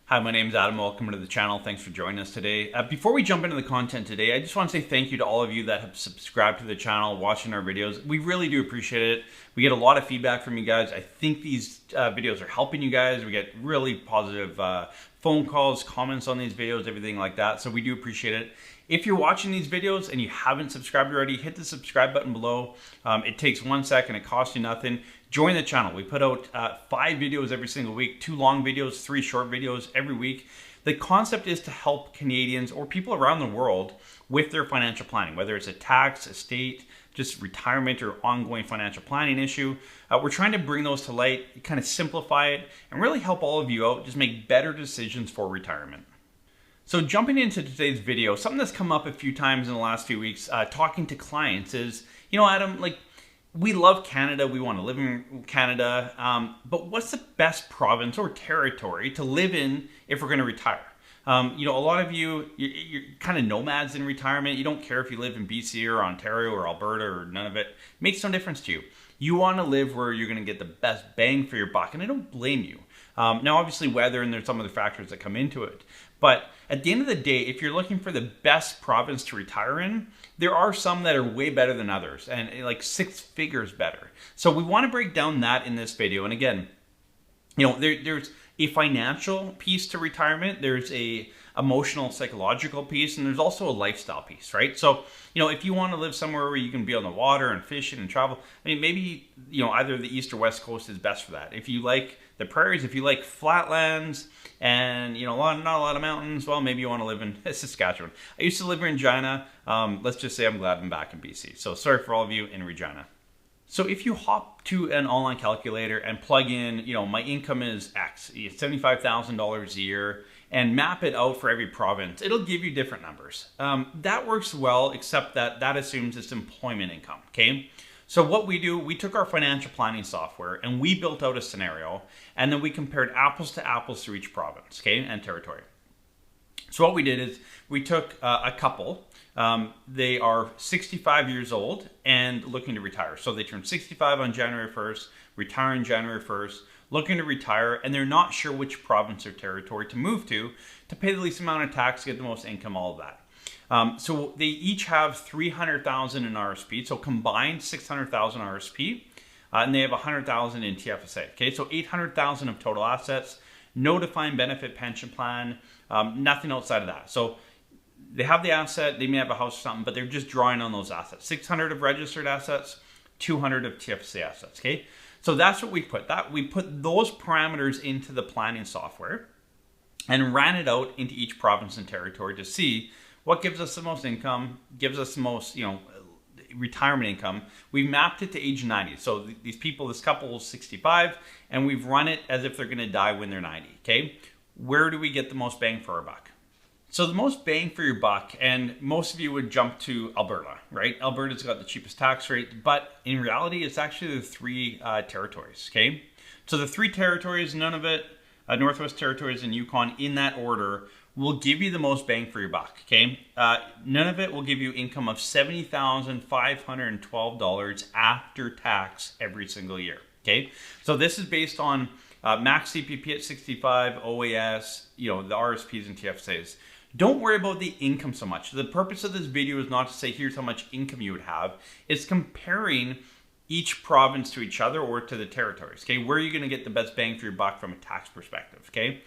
Hi, my name is Adam. Welcome to the channel. Thanks for joining us today. Before we jump into the content today, I just want to say thank you to all of you that have subscribed to the channel, watching our videos. We really do appreciate it. We get a lot of feedback from you guys. I think these videos are helping you guys. We get really positive phone calls, comments on these videos, everything like that. So we do appreciate it. If you're watching these videos and you haven't subscribed already, hit the subscribe button below. It takes 1 second. It costs you nothing. Join the channel. We put out 5 videos every single week, 2 long videos, 3 short videos every week. The concept is to help Canadians or people around the world with their financial planning, whether it's a tax, estate, just retirement or ongoing financial planning issue. We're trying to bring those to light, kind of simplify it, and really help all of you out, just make better decisions for retirement. So jumping into today's video, something that's come up a few times in the last few weeks, talking to clients is, Adam, we love Canada, we want to live in Canada, but what's the best province or territory to live in if we're going to retire? A lot of you're kind of nomads in retirement. You don't care if you live in BC or Ontario or Alberta or none of it. It makes no difference to you. You want to live where you're going to get the best bang for your buck, and I don't blame you. Now, obviously, weather and there's some other factors that come into it. But at the end of the day, if you're looking for the best province to retire in, there are some that are way better than others, and like 6 figures better. So we want to break down that in this video. And again, there's a financial piece to retirement, there's a emotional, psychological piece, and there's also a lifestyle piece, right? So, if you want to live somewhere where you can be on the water and fishing and travel, maybe, either the East or West Coast is best for that. If you like the prairies, if you like flatlands and, not a lot of mountains, well, maybe you want to live in Saskatchewan. I used to live in Regina. Let's just say I'm glad I'm back in BC. So sorry for all of you in Regina. So if you hop to an online calculator and plug in, my income is X, $75,000 a year, and map it out for every province, it'll give you different numbers. That works well, except that assumes it's employment income, okay? So what we do, we took our financial planning software and we built out a scenario, and then we compared apples to apples to each province, okay, and territory. So what we did is we took a couple. They are 65 years old and looking to retire. So they turn 65 on January 1st, retire on January 1st, looking to retire, and they're not sure which province or territory to move to pay the least amount of tax, get the most income, all of that. So they each have $300,000 in RSP, so combined $600,000 RSP, and they have $100,000 in TFSA. Okay, so $800,000 of total assets, no defined benefit pension plan, nothing outside of that. So they have the asset, they may have a house or something, but they're just drawing on those assets. 600 of registered assets, 200 of TFSA assets, okay? So that's what we put. We put those parameters into the planning software and ran it out into each province and territory to see what gives us the most income, gives us the most, retirement income. We've mapped it to age 90. So these people, this couple is 65, and we've run it as if they're gonna die when they're 90, okay? Where do we get the most bang for our buck? So the most bang for your buck, and most of you would jump to Alberta, right? Alberta's got the cheapest tax rate, but in reality, it's actually the 3 territories, okay? So the 3 territories, none of it, Northwest Territories and Yukon in that order, will give you the most bang for your buck, okay? None of it will give you income of $70,512 after tax every single year, okay? So this is based on max CPP at 65, OAS, the RSPs and TFSAs. Don't worry about the income so much. The purpose of this video is not to say here's how much income you would have. It's comparing each province to each other or to the territories, okay? Where are you gonna get the best bang for your buck from a tax perspective, okay?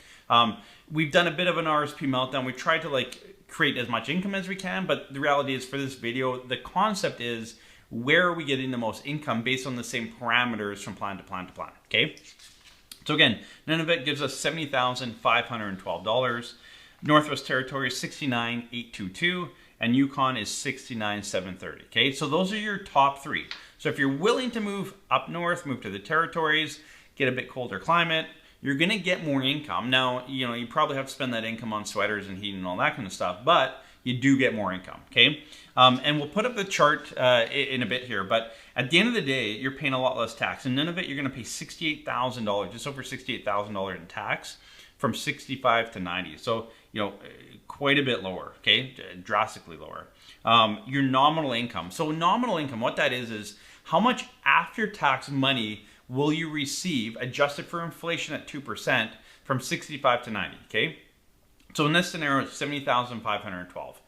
We've done a bit of an RSP meltdown. We tried to create as much income as we can, but the reality is for this video, the concept is where are we getting the most income based on the same parameters from plan to plan to plan, okay? So again, none of it gives us $70,512. Northwest Territory is $69,822, and Yukon is $69,730. Okay, so those are your top 3. So if you're willing to move up north, move to the territories, get a bit colder climate, you're going to get more income. Now, you probably have to spend that income on sweaters and heat and all that kind of stuff, but you do get more income. Okay, and we'll put up the chart in a bit here, but at the end of the day, you're paying a lot less tax, and none of it you're going to pay $68,000, just over $68,000 in tax from 65 to 90. So, quite a bit lower, okay? Drastically lower. Your nominal income. So nominal income, what that is how much after-tax money will you receive, adjusted for inflation at 2%, from 65 to 90, okay? So in this scenario, it's 70,512.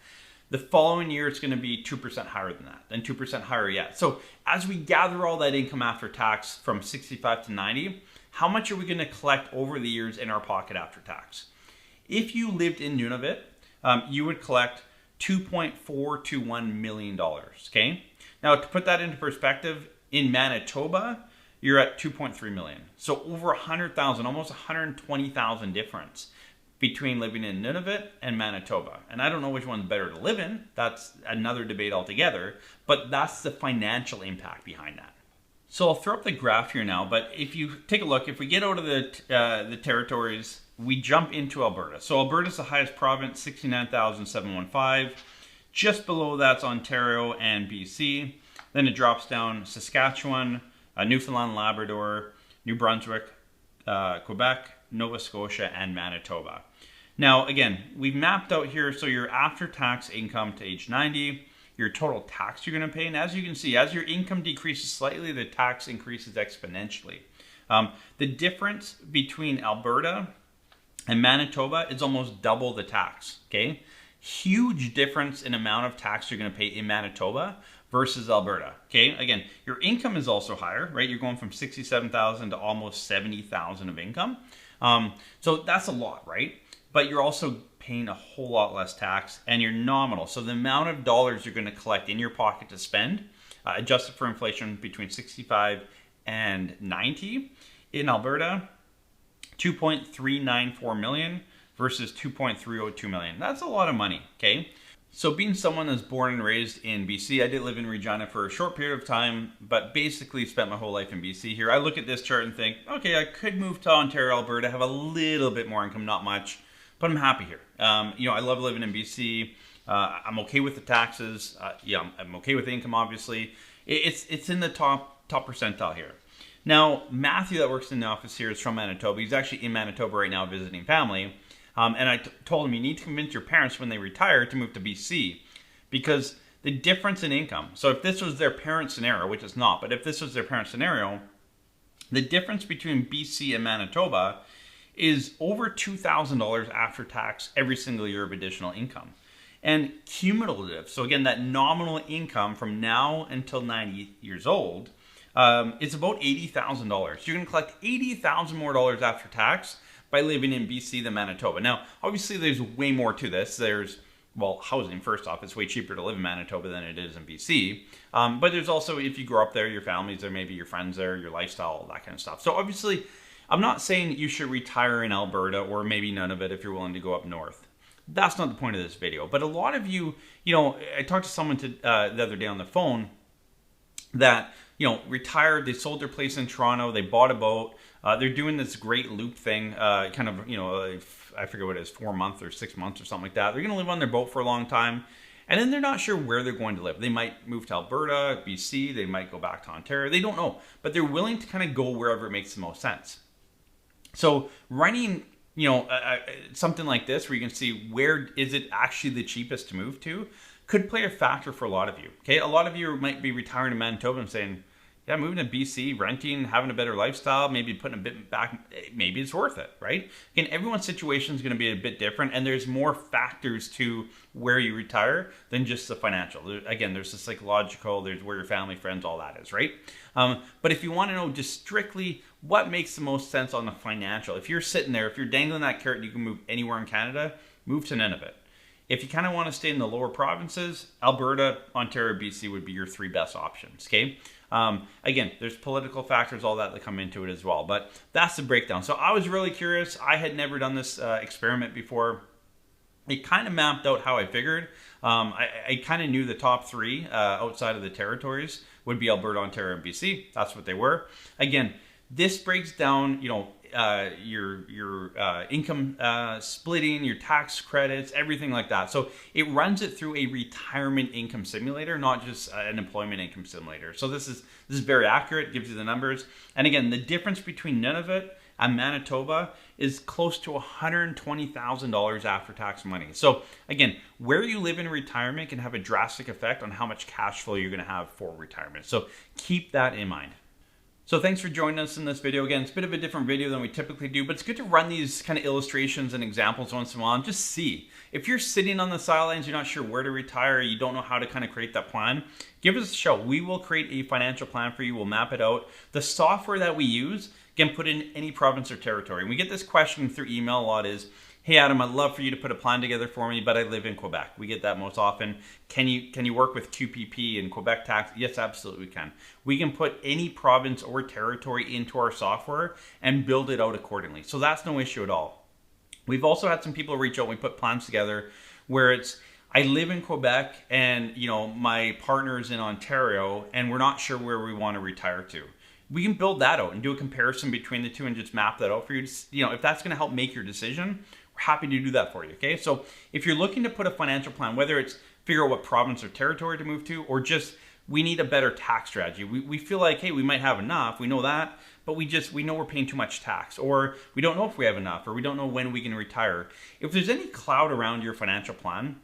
The following year, it's going to be 2% higher than that, then 2% higher yet. So as we gather all that income after tax from 65 to 90, how much are we going to collect over the years in our pocket after tax? If you lived in Nunavut, you would collect $2.421 million, okay? Now, to put that into perspective, in Manitoba, you're at 2.3 million. So over 100,000, almost 120,000 difference between living in Nunavut and Manitoba. And I don't know which one's better to live in. That's another debate altogether, but that's the financial impact behind that. So I'll throw up the graph here now, but if you take a look, if we get out of the territories, we jump into Alberta. So Alberta's the highest province, 69,715. Just below that's Ontario and BC. Then it drops down Saskatchewan, Newfoundland, Labrador, New Brunswick, Quebec, Nova Scotia, and Manitoba. Now, again, we've mapped out here, so your after-tax income to age 90, your total tax you're going to pay, and as you can see, as your income decreases slightly, the tax increases exponentially. The difference between Alberta and Manitoba is almost double the tax, okay? Huge difference in amount of tax you're going to pay in Manitoba versus Alberta, okay? Again, your income is also higher, right? You're going from 67,000 to almost 70,000 of income. So that's a lot, right? But you're also paying a whole lot less tax, and you're nominal. So the amount of dollars you're going to collect in your pocket to spend, adjusted for inflation, between 65 and 90 in Alberta, 2.394 million versus 2.302 million. That's a lot of money, okay? So being someone that's born and raised in BC, I did live in Regina for a short period of time, but basically spent my whole life in BC here. I look at this chart and think, okay, I could move to Ontario, Alberta, have a little bit more income, not much, but I'm happy here. I love living in BC. I'm okay with the taxes. I'm okay with the income, obviously. It's in the top percentile here. Now, Matthew that works in the office here is from Manitoba. He's actually in Manitoba right now visiting family. And I told him, you need to convince your parents when they retire to move to BC, because the difference in income. So if this was their parent scenario, which it's not, but if this was their parent scenario, the difference between BC and Manitoba is over $2,000 after tax every single year of additional income. And cumulative, so again, that nominal income from now until 90 years old, is about $80,000. You're going to collect $80,000 more dollars after tax by living in BC than Manitoba. Now, obviously, there's way more to this. There's, well, housing, first off. It's way cheaper to live in Manitoba than it is in BC. But there's also, if you grow up there, your family's there, maybe your friends there, your lifestyle, all that kind of stuff. So obviously, I'm not saying you should retire in Alberta, or maybe none of it if you're willing to go up north. That's not the point of this video. But a lot of you, I talked to someone the other day on the phone that, retired, they sold their place in Toronto, they bought a boat, they're doing this great loop thing, I forget what it is, 4 months or 6 months or something like that. They're going to live on their boat for a long time, and then they're not sure where they're going to live. They might move to Alberta, BC, they might go back to Ontario, they don't know, but they're willing to kind of go wherever it makes the most sense. So running, something like this where you can see where is it actually the cheapest to move to could play a factor for a lot of you. Okay, a lot of you might be retiring in Manitoba and saying, yeah, moving to BC, renting, having a better lifestyle, maybe putting a bit back, maybe it's worth it, right? Again, everyone's situation is going to be a bit different, and there's more factors to where you retire than just the financial. Again, there's the psychological, there's where your family, friends, all that is, right? But if you want to know just strictly what makes the most sense on the financial, if you're sitting there, if you're dangling that carrot, you can move anywhere in Canada, move to Nunavut. If you kind of want to stay in the lower provinces, Alberta, Ontario, BC would be your 3 best options, okay? Again, there's political factors, all that come into it as well, but that's the breakdown. So I was really curious. I had never done this experiment before. It kind of mapped out how I figured. I kind of knew the top 3 outside of the territories would be Alberta, Ontario, and BC. That's what they were. Again, this breaks down, your income splitting, your tax credits, everything like that. So it runs it through a retirement income simulator, not just an employment income simulator. So this is very accurate, gives you the numbers. And again, the difference between Nunavut and Manitoba is close to $120,000 after tax money. So again, where you live in retirement can have a drastic effect on how much cash flow you're going to have for retirement. So keep that in mind. So thanks for joining us in this video. Again, it's a bit of a different video than we typically do, but it's good to run these kind of illustrations and examples once in a while and just see. If you're sitting on the sidelines, you're not sure where to retire, you don't know how to kind of create that plan, give us a shout. We will create a financial plan for you. We'll map it out. The software that we use can put in any province or territory. And we get this question through email a lot is, hey Adam, I'd love for you to put a plan together for me, but I live in Quebec. We get that most often. Can you work with QPP and Quebec tax? Yes, absolutely we can. We can put any province or territory into our software and build it out accordingly. So that's no issue at all. We've also had some people reach out when we put plans together where it's, I live in Quebec and my partner is in Ontario and we're not sure where we want to retire to. We can build that out and do a comparison between the two and just map that out for you. If that's going to help make your decision, we're happy to do that for you, okay? So if you're looking to put a financial plan, whether it's figure out what province or territory to move to, or just we need a better tax strategy. We feel like, hey, we might have enough, we know that, but we know we're paying too much tax, or we don't know if we have enough, or we don't know when we can retire. If there's any cloud around your financial plan,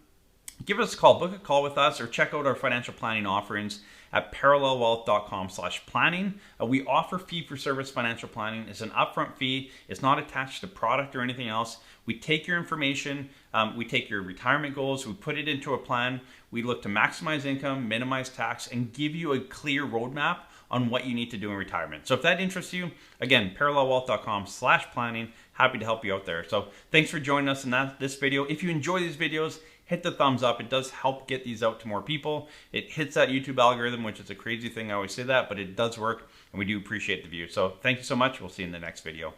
give us a call, book a call with us, or check out our financial planning offerings at parallelwealth.com/planning. We offer fee-for-service financial planning. It's an upfront fee. It's not attached to product or anything else. We take your information, we take your retirement goals, we put it into a plan. We look to maximize income, minimize tax, and give you a clear roadmap on what you need to do in retirement. So if that interests you, again, parallelwealth.com/planning. Happy to help you out there. So thanks for joining us in this video. If you enjoy these videos, hit the thumbs up. It does help get these out to more people. It hits that YouTube algorithm, which is a crazy thing. I always say that, but it does work, and we do appreciate the view. So thank you so much. We'll see you in the next video.